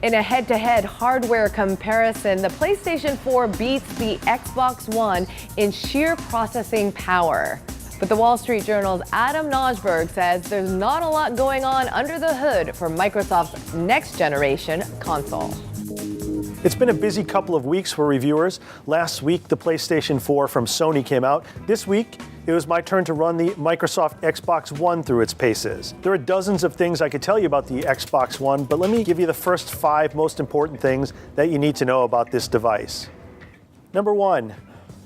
In a head-to-head hardware comparison, the PlayStation 4 beats the Xbox One in sheer processing power. But the Wall Street Journal's Adam Najberg says there's not a lot going on under the hood for Microsoft's next-generation console. It's been a busy couple of weeks for reviewers. Last week, the PlayStation 4 from Sony came out. This week, it was my turn to run the Microsoft Xbox One through its paces. There are dozens of things I could tell you about the Xbox One, but let me give you the first 5 most important things that you need to know about this device. Number 1,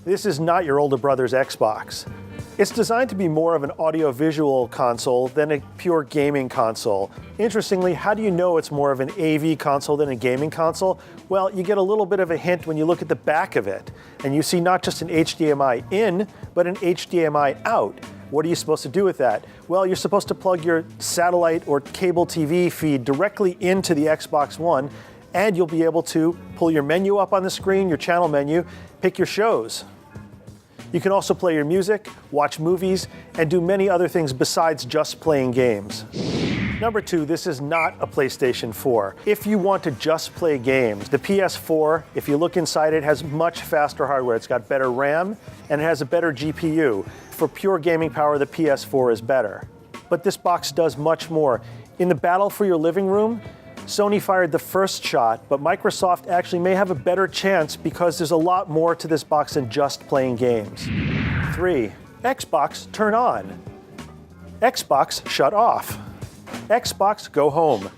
this is not your older brother's Xbox. It's designed to be more of an audio-visual console than a pure gaming console. Interestingly, how do you know it's more of an AV console than a gaming console? Well, you get a little bit of a hint when you look at the back of it, and you see not just an HDMI in, but an HDMI out. What are you supposed to do with that? Well, you're supposed to plug your satellite or cable TV feed directly into the Xbox One, and you'll be able to pull your menu up on the screen, your channel menu, pick your shows. You can also play your music, watch movies, and do many other things besides just playing games. Number 2, this is not a PlayStation 4. If you want to just play games, the PS4, if you look inside it, has much faster hardware. It's got better RAM, and it has a better GPU. For pure gaming power, the PS4 is better. But this box does much more. In the battle for your living room, Sony fired the first shot, but Microsoft actually may have a better chance because there's a lot more to this box than just playing games. 3, Xbox turn on. Xbox shut off. Xbox go home.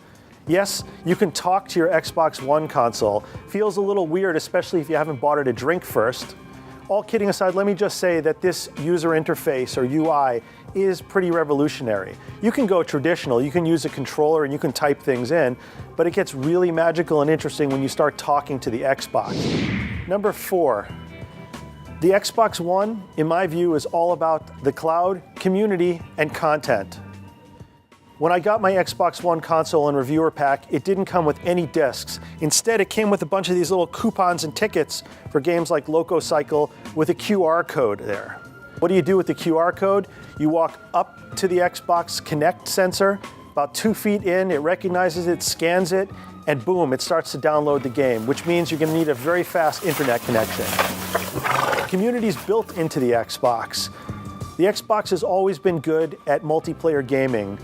Yes, you can talk to your Xbox One console. Feels a little weird, especially if you haven't bought it a drink first. All kidding aside, let me just say that this user interface or UI is pretty revolutionary. You can go traditional, you can use a controller and you can type things in, but it gets really magical and interesting when you start talking to the Xbox. Number 4, the Xbox One, in my view, is all about the cloud, community, and content. When I got my Xbox One console and reviewer pack, it didn't come with any discs. Instead, it came with a bunch of these little coupons and tickets for games like Loco Cycle with a QR code there. What do you do with the QR code? You walk up to the Xbox Kinect sensor, about 2 feet in, it recognizes it, scans it, and boom, it starts to download the game, which means you're going to need a very fast internet connection. Community's built into the Xbox. The Xbox has always been good at multiplayer gaming.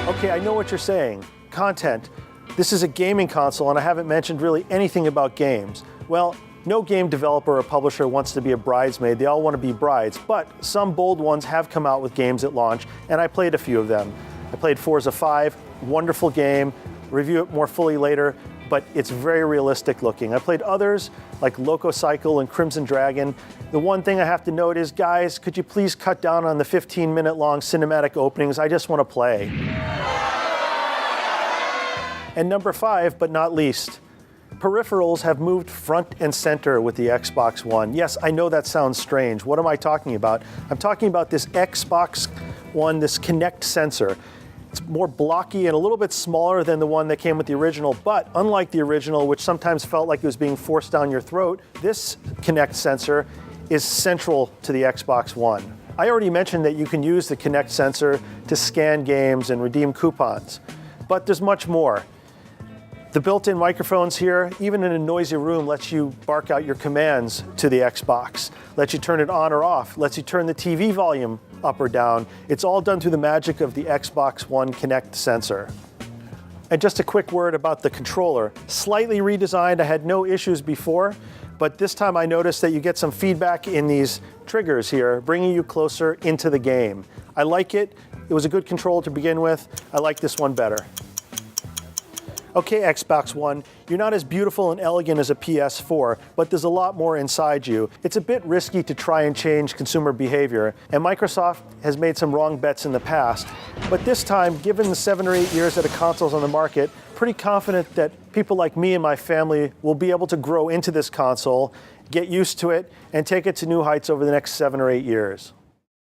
Okay, I know what you're saying. Content. This is a gaming console, and I haven't mentioned really anything about games. Well, no game developer or publisher wants to be a bridesmaid. They all want to be brides, but some bold ones have come out with games at launch, and I played a few of them. I played Forza 5, wonderful game, review it more fully later, but it's very realistic looking. I played others like Loco Cycle and Crimson Dragon. The one thing I have to note is, guys, could you please cut down on the 15-minute long cinematic openings? I just want to play. And number 5, but not least, peripherals have moved front and center with the Xbox One. Yes, I know that sounds strange. What am I talking about? I'm talking about this Xbox One, this Kinect sensor. It's more blocky and a little bit smaller than the one that came with the original, but unlike the original, which sometimes felt like it was being forced down your throat, this Kinect sensor is central to the Xbox One. I already mentioned that you can use the Kinect sensor to scan games and redeem coupons, but there's much more. The built-in microphones here, even in a noisy room, lets you bark out your commands to the Xbox, lets you turn it on or off, lets you turn the TV volume up or down. It's all done through the magic of the Xbox One Kinect sensor. And just a quick word about the controller. Slightly redesigned, I had no issues before, but this time I noticed that you get some feedback in these triggers here, bringing you closer into the game. I like it. It was a good controller to begin with. I like this one better. Okay, Xbox One, you're not as beautiful and elegant as a PS4, but there's a lot more inside you. It's a bit risky to try and change consumer behavior, and Microsoft has made some wrong bets in the past. But this time, given the 7 or 8 years that a console's on the market, pretty confident that people like me and my family will be able to grow into this console, get used to it, and take it to new heights over the next 7 or 8 years.